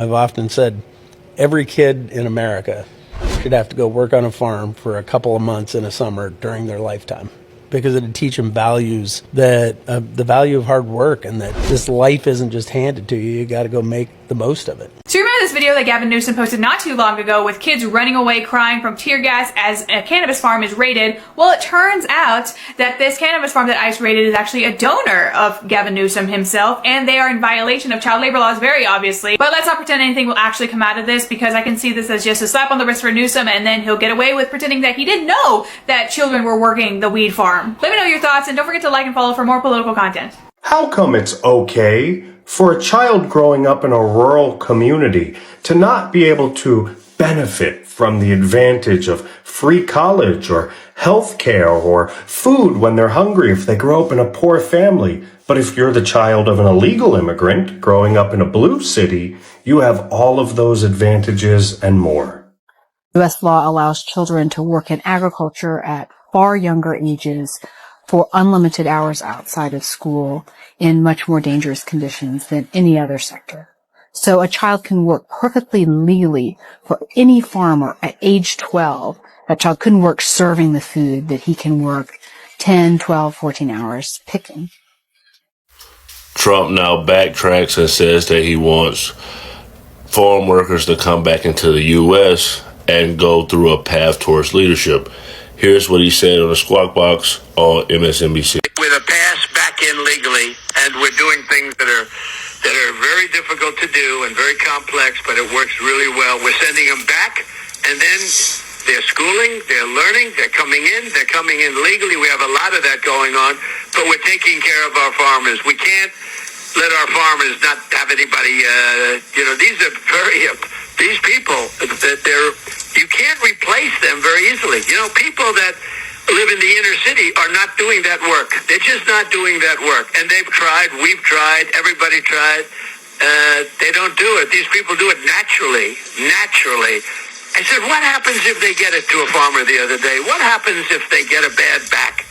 I've often said every kid in America should have to go work on a farm for a couple of months in a summer during their lifetime, because it'd teach them values, that the value of hard work, and that this life isn't just handed to you. You got to go make the most of it. So you remember this video that Gavin Newsom posted not too long ago with kids running away crying from tear gas as a cannabis farm is raided? Well, it turns out that this cannabis farm that ICE raided is actually a donor of Gavin Newsom himself, and they are in violation of child labor laws, very obviously. But let's not pretend anything will actually come out of this, because I can see this as just a slap on the wrist for Newsom, and then he'll get away with pretending that he didn't know that children were working the weed farm. Let me know your thoughts, and don't forget to like and follow for more political content. How come it's okay for a child growing up in a rural community to not be able to benefit from the advantage of free college or health care or food when they're hungry if they grow up in a poor family? But if you're the child of an illegal immigrant growing up in a blue city, you have all of those advantages and more. U.S. law allows children to work in agriculture at far younger ages for unlimited hours outside of school in much more dangerous conditions than any other sector. So a child can work perfectly legally for any farmer at age 12. That child couldn't work serving the food, that he can work 10, 12, 14 hours picking. Trump now backtracks and says that he wants farm workers to come back into the U.S. and go through a path towards leadership. Here's what he said on the Squawk Box on MSNBC. With a pass back in legally, and we're doing things that are very difficult to do and very complex, but it works really well. We're sending them back, and then they're schooling, they're learning, they're coming in legally. We have a lot of that going on, but we're taking care of our farmers. We can't let our farmers not have anybody, these are these people, you can't replace them very easily. People that live in the inner city are not doing that work. They're just not doing that work. And they've tried, we've tried, everybody tried. They don't do it. These people do it naturally. I said, what happens if they get it to a farmer the other day? What happens if they get a bad back?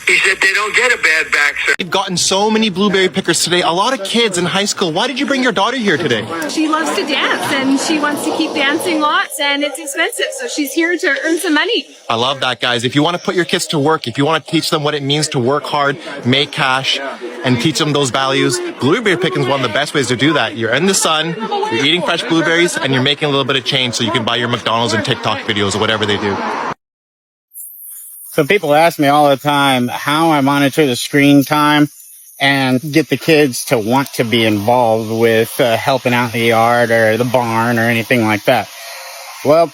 He said, they don't get a bad back, sir. We've gotten so many blueberry pickers today. A lot of kids in high school. Why did you bring your daughter here today? She loves to dance, and she wants to keep dancing lots, and it's expensive, so she's here to earn some money. I love that, guys. If you want to put your kids to work, if you want to teach them what it means to work hard, make cash, and teach them those values, blueberry picking is one of the best ways to do that. You're in the sun, you're eating fresh blueberries, and you're making a little bit of change so you can buy your McDonald's and TikTok videos or whatever they do. So people ask me all the time how I monitor the screen time and get the kids to want to be involved with helping out in the yard or the barn or anything like that. Well,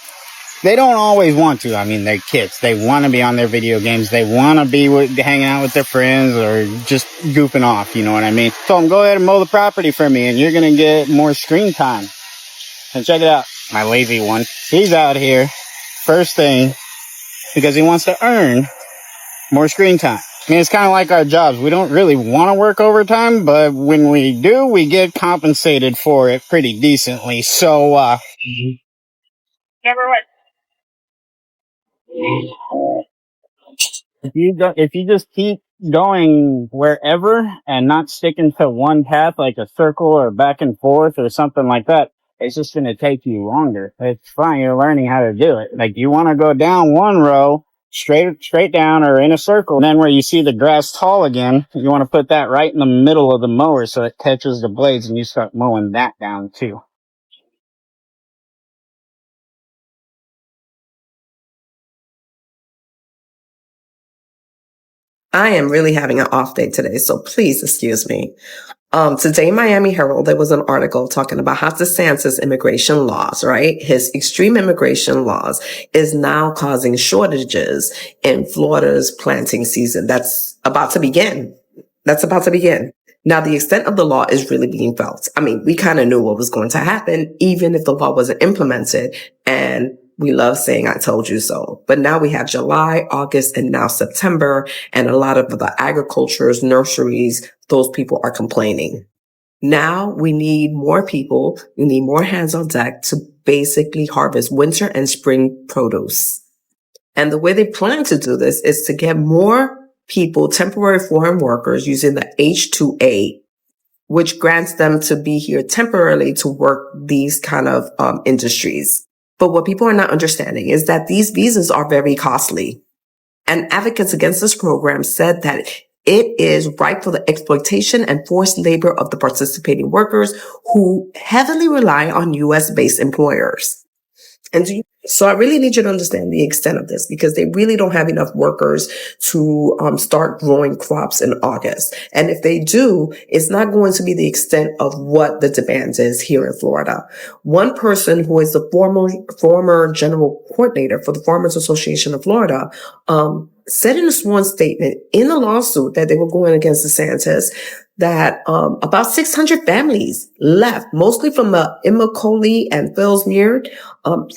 they don't always want to. I mean, they're kids. They want to be on their video games. They want to be hanging out with their friends or just goofing off, you know what I mean? So go ahead and mow the property for me and you're going to get more screen time. And check it out. My lazy one. He's out here first thing because he wants to earn more screen time. I mean, it's kind of like our jobs. We don't really want to work overtime, but when we do, we get compensated for it pretty decently. So, if you just keep going wherever and not sticking to one path, like a circle or back and forth or something like that, it's just going to take you longer. It's fine. You're learning how to do it. Like you want to go down one row, straight down or in a circle. And then where you see the grass tall again, you want to put that right in the middle of the mower so it catches the blades and you start mowing that down too. I am really having an off day today, so please excuse me. Today, Miami Herald, there was an article talking about how DeSantis immigration laws, right? His extreme immigration laws is now causing shortages in Florida's planting season. That's about to begin. Now, the extent of the law is really being felt. I mean, we kind of knew what was going to happen, even if the law wasn't implemented. And we love saying, I told you so. But now we have July, August, and now September. And a lot of the agricultures, nurseries, those people are complaining. Now we need more people. We need more hands on deck to basically harvest winter and spring produce. And the way they plan to do this is to get more people, temporary foreign workers, using the H-2A which grants them to be here temporarily to work these kind of industries. But what people are not understanding is that these visas are very costly. And advocates against this program said that it is ripe for the exploitation and forced labor of the participating workers who heavily rely on U.S.-based employers. And so I really need you to understand the extent of this, because they really don't have enough workers to start growing crops in August. And if they do, it's not going to be the extent of what the demand is here in Florida. One person who is the former general coordinator for the Farmers Association of Florida said in a sworn statement in a lawsuit that they were going against DeSantis that about 600 families left, mostly from the Immokalee and Fellsmere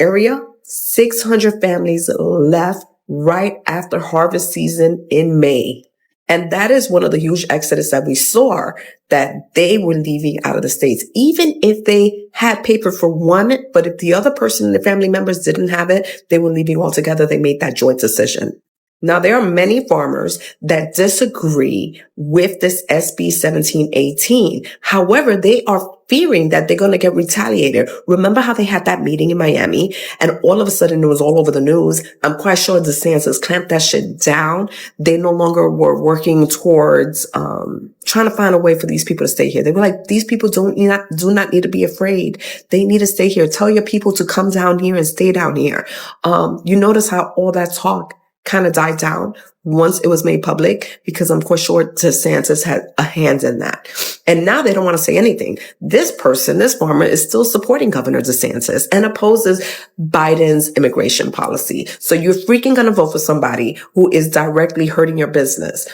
area. 600 families left right after harvest season in May. And that is one of the huge exodus that we saw, that they were leaving out of the states, even if they had paper for one, but if the other person and the family members didn't have it, they were leaving altogether. They made that joint decision. Now, there are many farmers that disagree with this SB 1718. However, they are fearing that they're going to get retaliated. Remember how they had that meeting in Miami and all of a sudden it was all over the news? I'm quite sure DeSantis clamped that shit down. They no longer were working towards trying to find a way for these people to stay here. They were like, these people do not need to be afraid. They need to stay here. Tell your people to come down here and stay down here. You notice how all that talk kind of died down once it was made public, because I'm quite sure DeSantis had a hand in that. And now they don't want to say anything. This farmer is still supporting Governor DeSantis and opposes Biden's immigration policy. So you're freaking going to vote for somebody who is directly hurting your business.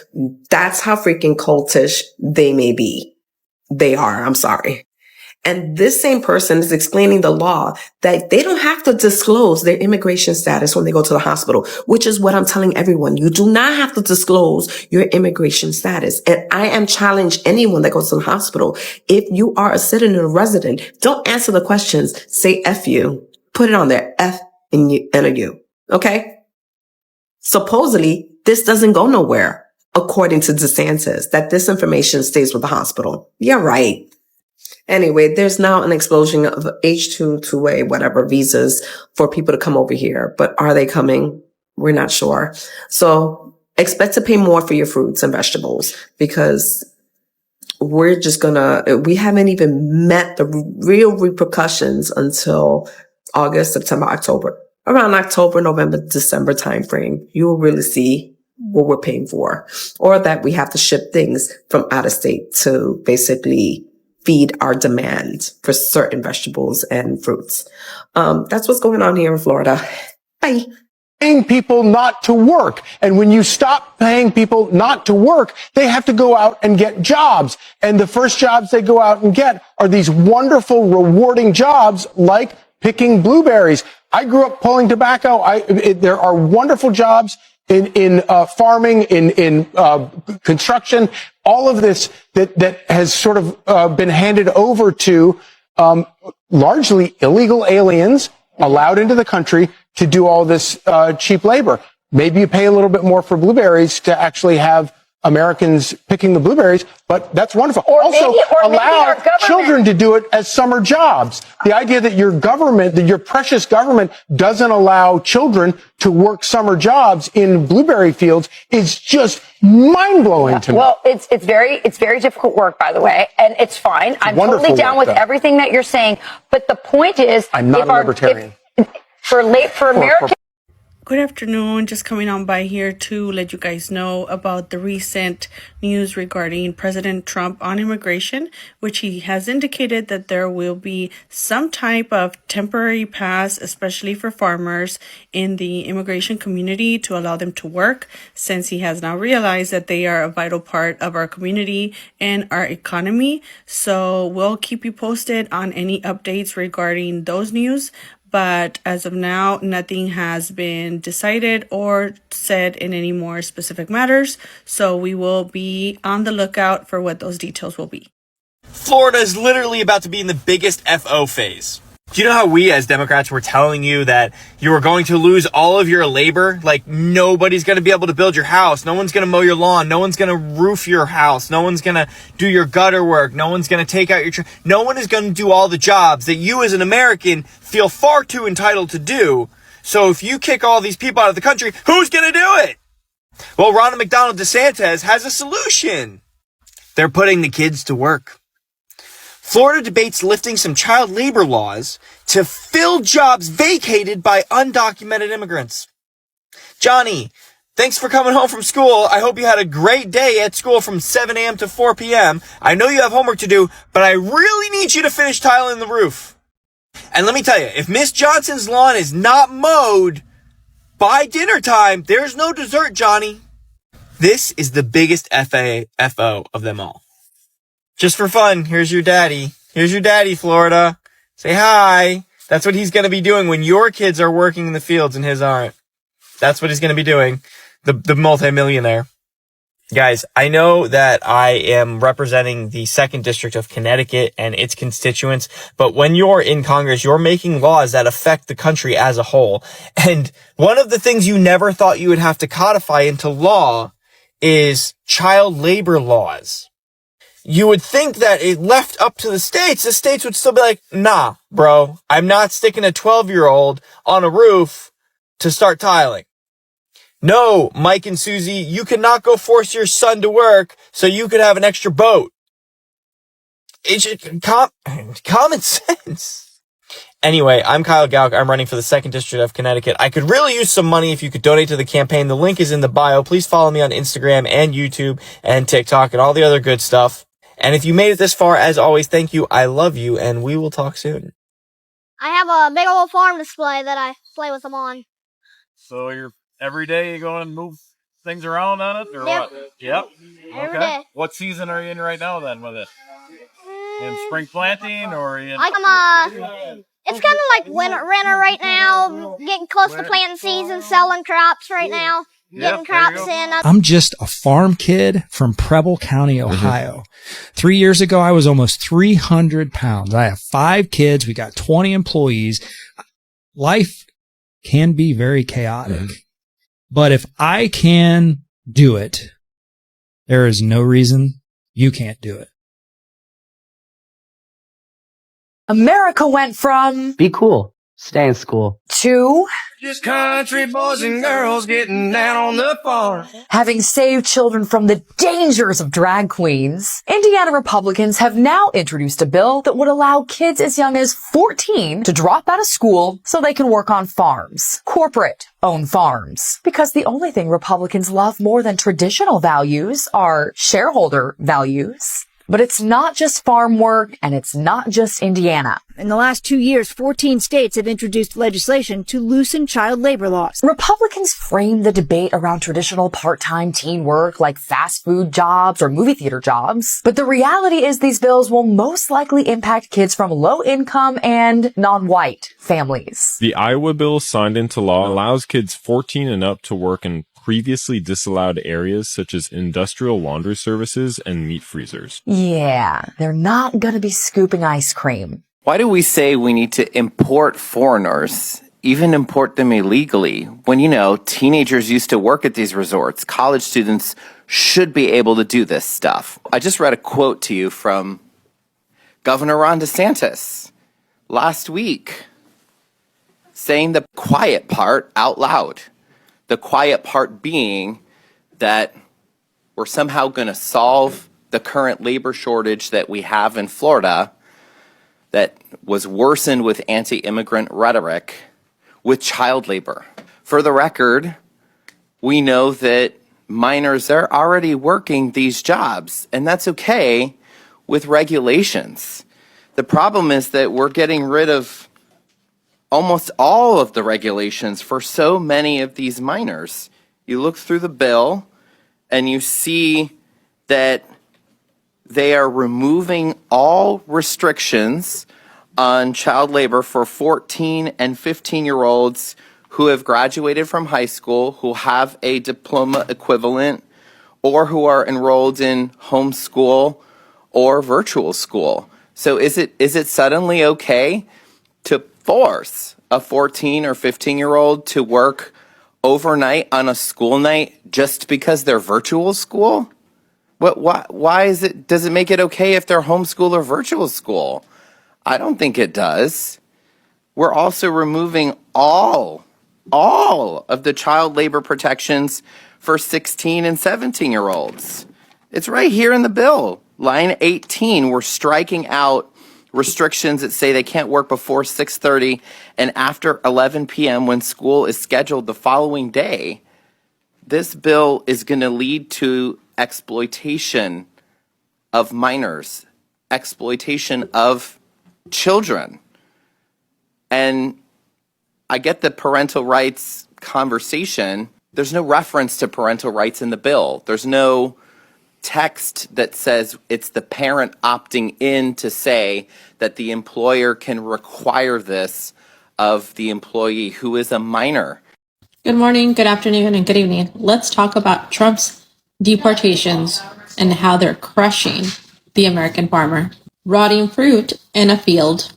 That's how freaking cultish they may be. They are. I'm sorry. And this same person is explaining the law that they don't have to disclose their immigration status when they go to the hospital, which is what I'm telling everyone. You do not have to disclose your immigration status. And I am challenging anyone that goes to the hospital. If you are a citizen or resident, don't answer the questions. Say F you. Put it on there. F and a U. Okay? Supposedly, this doesn't go nowhere, according to DeSantis, that this information stays with the hospital. Yeah, right. Anyway, there's now an explosion of H-2, 2A, whatever visas for people to come over here. But are they coming? We're not sure. So expect to pay more for your fruits and vegetables, because we haven't even met the real repercussions until August, September, October. Around October, November, December timeframe, you will really see what we're paying for, or that we have to ship things from out of state to basically feed our demand for certain vegetables and fruits. That's what's going on here in Florida. Bye. Paying people not to work. And when you stop paying people not to work, they have to go out and get jobs. And the first jobs they go out and get are these wonderful, rewarding jobs like picking blueberries. I grew up pulling tobacco. There are wonderful jobs in farming, in construction, all of this that has sort of been handed over to largely illegal aliens allowed into the country to do all this cheap labor. Maybe you pay a little bit more for blueberries to actually have Americans picking the blueberries, but that's wonderful. Also, allow children to do it as summer jobs. The idea that your government, that your precious government doesn't allow children to work summer jobs in blueberry fields is just mind-blowing to me. Well, it's very difficult work, by the way, and it's fine. I'm totally down with everything that you're saying, but the point is, I'm not a libertarian. For American. Good afternoon. Just coming on by here to let you guys know about the recent news regarding President Trump on immigration, which he has indicated that there will be some type of temporary pass, especially for farmers in the immigration community, to allow them to work, since he has now realized that they are a vital part of our community and our economy. So we'll keep you posted on any updates regarding those news. But as of now, nothing has been decided or said in any more specific matters. So we will be on the lookout for what those details will be. Florida is literally about to be in the biggest FO phase. Do you know how we as Democrats were telling you that you were going to lose all of your labor? Like, nobody's going to be able to build your house. No one's going to mow your lawn. No one's going to roof your house. No one's going to do your gutter work. No one's going to take out your no one is going to do all the jobs that you as an American feel far too entitled to do. So if you kick all these people out of the country, who's going to do it? Well, Ron McDonald DeSantis has a solution. They're putting the kids to work. Florida debates lifting some child labor laws to fill jobs vacated by undocumented immigrants. Johnny, thanks for coming home from school. I hope you had a great day at school from 7 a.m. to 4 p.m. I know you have homework to do, but I really need you to finish tiling the roof. And let me tell you, if Miss Johnson's lawn is not mowed by dinner time, there's no dessert, Johnny. This is the biggest FO of them all. Just for fun, here's your daddy. Here's your daddy, Florida. Say hi. That's what he's going to be doing when your kids are working in the fields and his aren't. That's what he's going to be doing. The multimillionaire. Guys, I know that I am representing the 2nd District of Connecticut and its constituents, but when you're in Congress, you're making laws that affect the country as a whole. And one of the things you never thought you would have to codify into law is child labor laws. You would think that it left up to the states would still be like, nah, bro, I'm not sticking a 12-year-old on a roof to start tiling. No, Mike and Susie, you cannot go force your son to work so you could have an extra boat. It's just common sense. Anyway, I'm Kyle Gauck. I'm running for the 2nd District of Connecticut. I could really use some money if you could donate to the campaign. The link is in the bio. Please follow me on Instagram and YouTube and TikTok and all the other good stuff. And if you made it this far, as always, thank you. I love you, and we will talk soon. I have a big old farm display that I play with them on. So every day you go and move things around on it, or Yep. what? Yep. Every Okay. day. What season are you in right now then with it? In spring planting or in? It's kind of like winter right now. Getting close to planting season, selling crops right now. Getting crops in. I'm just a farm kid from Preble County, Ohio. 3 years ago, I was almost 300 pounds. I have 5 kids. We got 20 employees. Life can be very chaotic, but if I can do it, there is no reason you can't do it. America went from be cool, stay in school, to just country boys and girls getting down on the farm. Having saved children from the dangers of drag queens, Indiana Republicans have now introduced a bill that would allow kids as young as 14 to drop out of school so they can work on farms, corporate-owned farms. Because the only thing Republicans love more than traditional values are shareholder values. But it's not just farm work, and it's not just Indiana. In the last 2 years, 14 states have introduced legislation to loosen child labor laws. Republicans frame the debate around traditional part-time teen work like fast food jobs or movie theater jobs. But the reality is these bills will most likely impact kids from low-income and non-white families. The Iowa bill signed into law allows kids 14 and up to work in previously disallowed areas such as industrial laundry services and meat freezers. Yeah, they're not gonna be scooping ice cream. Why do we say we need to import foreigners, even import them illegally, when, teenagers used to work at these resorts? College students should be able to do this stuff. I just read a quote to you from Governor Ron DeSantis last week, saying the quiet part out loud. The quiet part being that we're somehow going to solve the current labor shortage that we have in Florida that was worsened with anti-immigrant rhetoric with child labor. For the record, we know that minors are already working these jobs, and that's okay with regulations. The problem is that we're getting rid of almost all of the regulations for so many of these minors. You look through the bill and you see that they are removing all restrictions on child labor for 14 and 15-year-olds who have graduated from high school, who have a diploma equivalent, or who are enrolled in homeschool or virtual school. So is it suddenly okay to force a 14 or 15-year-old to work overnight on a school night just because they're virtual school? Why does it make it okay if they're homeschool or virtual school? I don't think it does. We're also removing all of the child labor protections for 16 and 17-year-olds. It's right here in the bill. Line 18, we're striking out restrictions that say they can't work before 6:30 and after 11 p.m. when school is scheduled the following day. This bill is going to lead to exploitation of minors, exploitation of children. And I get the parental rights conversation. There's no reference to parental rights in the bill. There's no text that says it's the parent opting in to say that the employer can require this of the employee who is a minor. Good morning, good afternoon, and good evening. Let's talk about Trump's deportations and how they're crushing the American farmer. Rotting fruit in a field.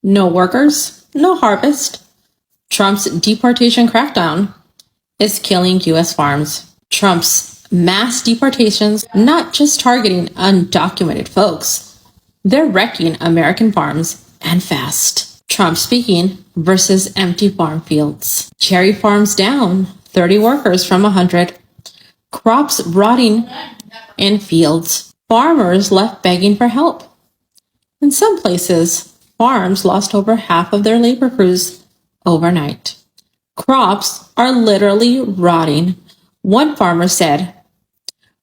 No workers, no harvest. Trump's deportation crackdown is killing U.S. farms. Trump's mass deportations, not just targeting undocumented folks, they're wrecking American farms and fast. Trump speaking versus empty farm fields. Cherry farms down, 30 workers from 100. Crops rotting in fields. Farmers left begging for help. In some places, farms lost over half of their labor crews overnight. Crops are literally rotting. One farmer said,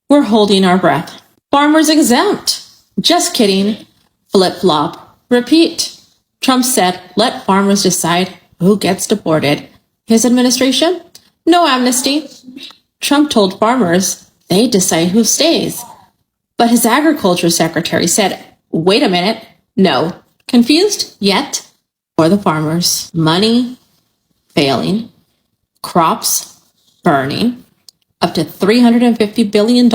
"We're holding our breath." Farmers exempt. Just kidding. Flip-flop. Repeat. Trump said, let farmers decide who gets deported. His administration? No amnesty. Trump told farmers they decide who stays. But his agriculture secretary said, wait a minute. No. Confused yet? For the farmers. Money failing. Crops burning. Up to $350 billion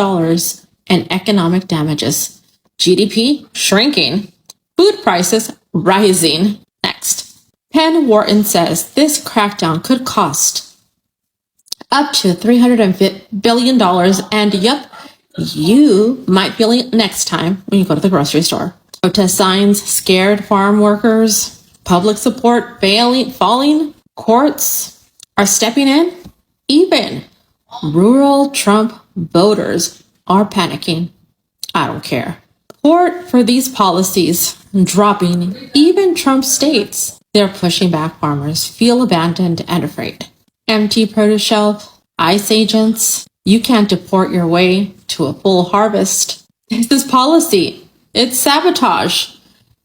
in economic damages. GDP shrinking. Food prices rising. Next. Penn Wharton says this crackdown could cost up to $350 billion. And yep, you might feel it next time when you go to the grocery store. Protest signs, scared farm workers, public support falling, courts are stepping in. Even rural Trump voters are panicking. I don't care. Support for these policies dropping. Even Trump states they're pushing back. Farmers feel abandoned and afraid. Empty produce shelf, ICE agents. You can't deport your way to a full harvest. This is policy. It's sabotage.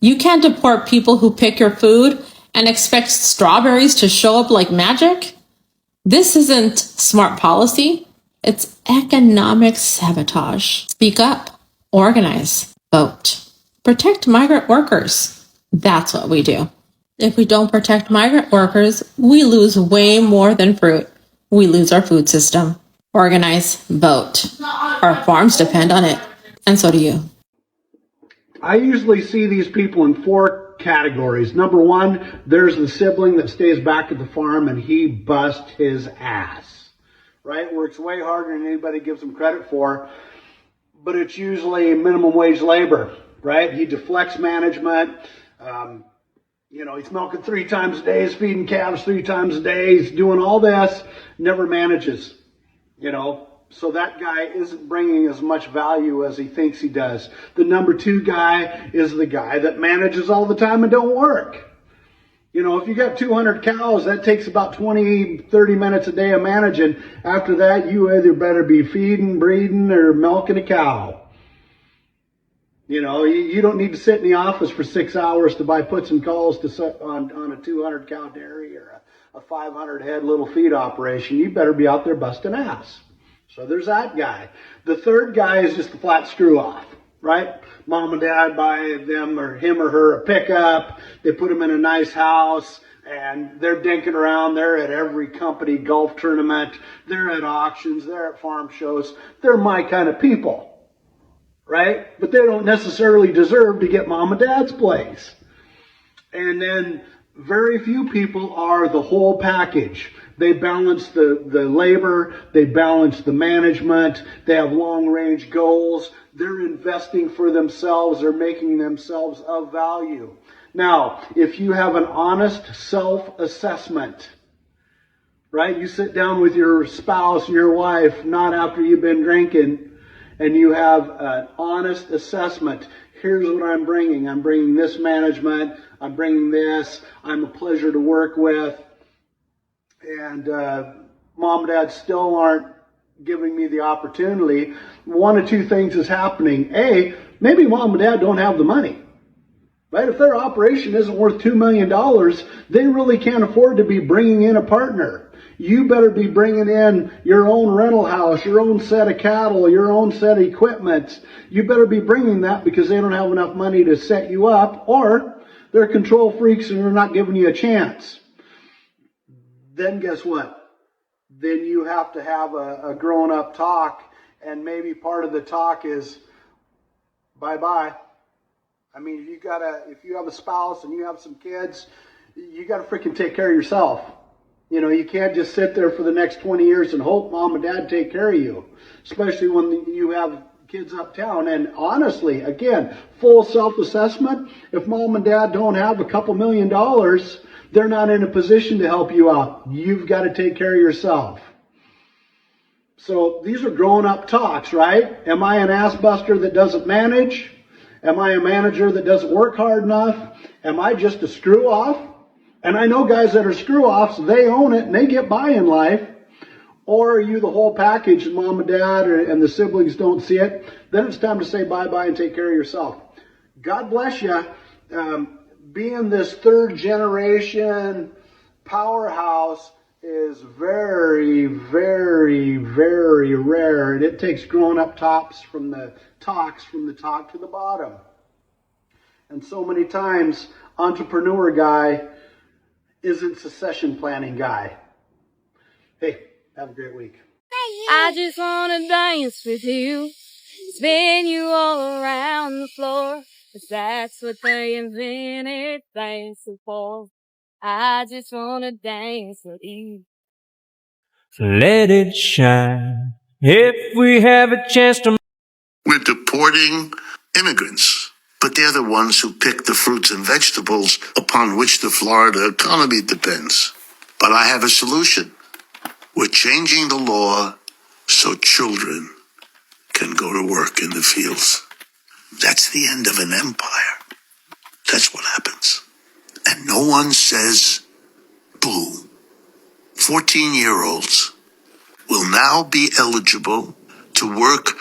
You can't deport people who pick your food and expect strawberries to show up like magic. This isn't smart policy. It's economic sabotage. Speak up. Organize. Vote. Protect migrant workers. That's what we do. If we don't protect migrant workers, we lose way more than fruit. We lose our food system. Organize. Vote. Our farms depend on it. And so do you. I usually see these people in four categories. Number one, there's the sibling that stays back at the farm and he busts his ass, right? Works way harder than anybody gives him credit for, but it's usually minimum wage labor, right? He deflects management. He's milking 3 times a day, he's feeding calves 3 times a day, he's doing all this, never manages, So that guy isn't bringing as much value as he thinks he does. The number 2 guy is the guy that manages all the time and don't work. If you got 200 cows, that takes about 20, 30 minutes a day of managing. After that, you either better be feeding, breeding, or milking a cow. You don't need to sit in the office for 6 hours to buy puts and calls on a 200 cow dairy or a 500 head little feed operation. You better be out there busting ass. So there's that guy. The third guy is just a flat screw off, right? Mom and dad buy them or him or her a pickup. They put them in a nice house and they're dinking around. They're at every company golf tournament. They're at auctions. They're at farm shows. They're my kind of people, right? But they don't necessarily deserve to get mom and dad's place. And then Very few people are the whole package. They balance the labor, they balance the management, they have long-range goals, they're investing for themselves, they're making themselves of value. Now, if you have an honest self-assessment, right? You sit down with your spouse, your wife, not after you've been drinking, and you have an honest assessment. Here's what I'm bringing. I'm bringing this management. I'm bringing this. I'm a pleasure to work with. And mom and dad still aren't giving me the opportunity. One of two things is happening. A, maybe mom and dad don't have the money. Right? If their operation isn't worth $2 million, they really can't afford to be bringing in a partner. You better be bringing in your own rental house, your own set of cattle, your own set of equipment. You better be bringing that because they don't have enough money to set you up, or they're control freaks and they're not giving you a chance. Then guess what? Then you have to have a grown-up talk, and maybe part of the talk is bye-bye. I mean, if you have a spouse and you have some kids, you got to freaking take care of yourself. You know, you can't just sit there for the next 20 years and hope mom and dad take care of you, especially when you have kids uptown. And honestly, again, full self-assessment, if mom and dad don't have a couple $1 million, they're not in a position to help you out. You've got to take care of yourself. So these are grown-up talks, right? Am I an ass buster that doesn't manage? Am I a manager that doesn't work hard enough? Am I just a screw-off? And I know guys that are screw-offs, they own it and they get by in life. Or are you the whole package and mom and dad and the siblings don't see it? Then it's time to say bye-bye and take care of yourself. God bless you. Being this third generation powerhouse is very, very, very rare. And it takes grown-up tops from the top to the bottom. And so many times, entrepreneur guy isn't succession planning guy. Hey, have a great week. I just wanna dance with you, spin you all around the floor, 'cause that's what they invented dancing for. I just wanna dance with you. Let it shine. If we have a chance to... We're deporting immigrants, but they're the ones who pick the fruits and vegetables upon which the Florida economy depends. But I have a solution. We're changing the law so children can go to work in the fields. That's the end of an empire. That's what happens. And no one says boo. 14-year-olds will now be eligible to work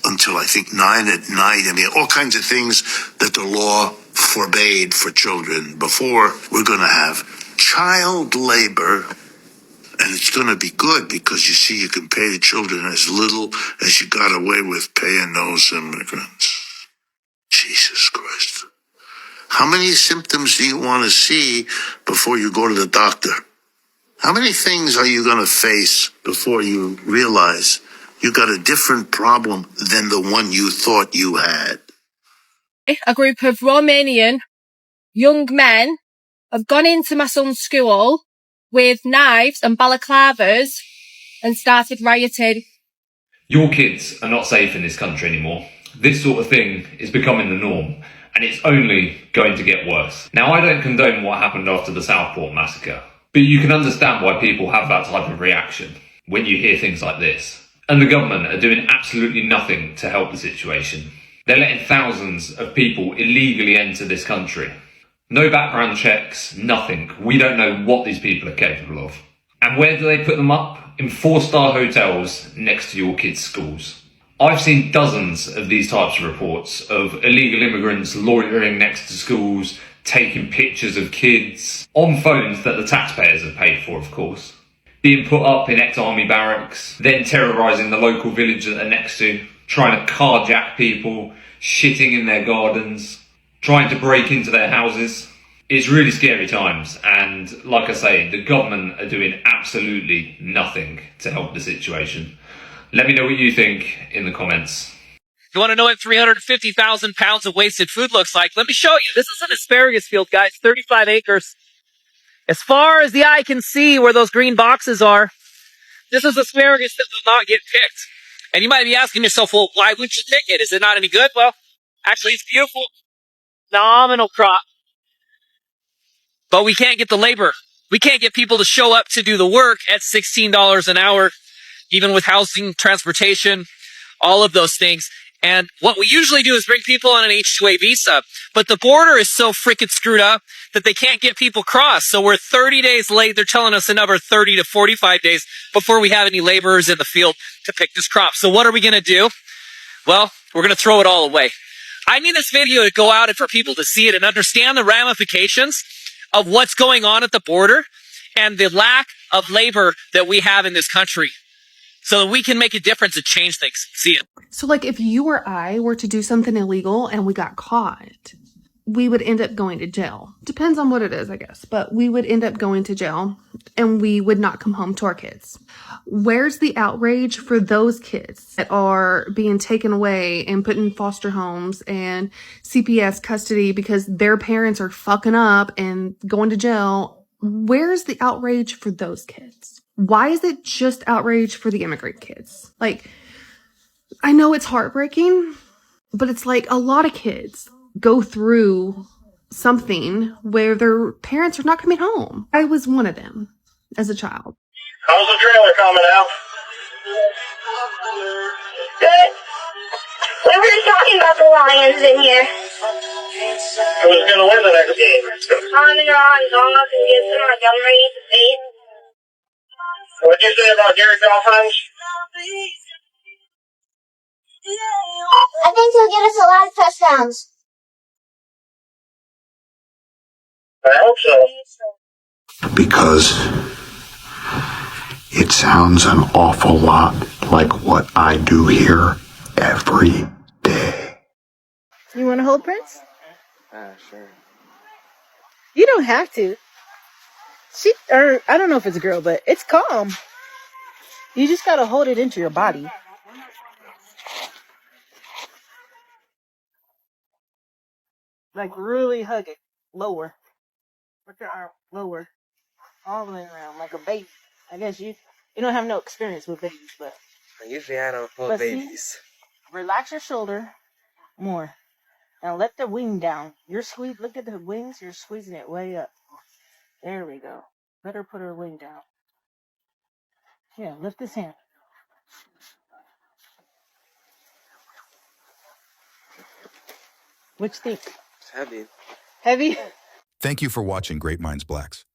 until I think 9 at night. I mean, all kinds of things that the law forbade for children before. We're going to have child labor, and it's going to be good because, you see, you can pay the children as little as you got away with paying those immigrants. Jesus Christ. How many symptoms do you want to see before you go to the doctor? How many things are you going to face before you realize you got a different problem than the one you thought you had? A group of Romanian young men have gone into my son's school with knives and balaclavas and started rioting. Your kids are not safe in this country anymore. This sort of thing is becoming the norm, and it's only going to get worse. Now, I don't condone what happened after the Southport massacre, but you can understand why people have that type of reaction when you hear things like this. And the government are doing absolutely nothing to help the situation. They're letting thousands of people illegally enter this country. No background checks, nothing. We don't know what these people are capable of. And where do they put them up? In 4-star hotels next to your kids' schools. I've seen dozens of these types of reports of illegal immigrants loitering next to schools, taking pictures of kids, on phones that the taxpayers have paid for, of course. Being put up in ex-army barracks, then terrorising the local village that they're next to, trying to carjack people, shitting in their gardens, trying to break into their houses. It's really scary times, and like I say, the government are doing absolutely nothing to help the situation. Let me know what you think in the comments. If you want to know what 350,000 pounds of wasted food looks like, let me show you. This is an asparagus field, guys, 35 acres. As far as the eye can see where those green boxes are, this is asparagus that will not get picked. And you might be asking yourself, well, why wouldn't you pick it? Is it not any good? Well, actually, it's beautiful. Phenomenal crop. But we can't get the labor. We can't get people to show up to do the work at $16 an hour, even with housing, transportation, all of those things. And what we usually do is bring people on an H-2A visa. But the border is so freaking screwed up that they can't get people across. So we're 30 days late. They're telling us another 30 to 45 days before we have any laborers in the field to pick this crop. So what are we going to do? Well, we're going to throw it all away. I need this video to go out and for people to see it and understand the ramifications of what's going on at the border and the lack of labor that we have in this country, so that we can make a difference and change things. See it. So like if you or I were to do something illegal and we got caught, we would end up going to jail. Depends on what it is, I guess. But we would end up going to jail and we would not come home to our kids. Where's the outrage for those kids that are being taken away and put in foster homes and CPS custody because their parents are fucking up and going to jail? Where's the outrage for those kids? Why is it just outrage for the immigrant kids? Like, I know it's heartbreaking, but it's like a lot of kids go through something where their parents are not coming home. I was one of them as a child. How's the trailer coming out? Good. We were just talking about the Lions in here. Who's going to win the next game? I'm and Ron Goff and Gibson Montgomery to beat. What'd you say about Jared Goff? I think he'll get us a lot of touchdowns. I hope so. Because it sounds an awful lot like what I do here every day. You want to hold Prince? Sure. You don't have to. I don't know if it's a girl, but it's calm. You just gotta hold it into your body. Like really hug it. Lower. Put your arm lower. All the way around like a baby. I guess you don't have no experience with babies, but Usually I don't hold babies. See, relax your shoulder more. Now let the wing down. Look at the wings, you're squeezing it way up. There we go. Let her put her wing down. Yeah, lift his hand. Which thing? It's heavy. Heavy? Thank you for watching Great Minds Blacks.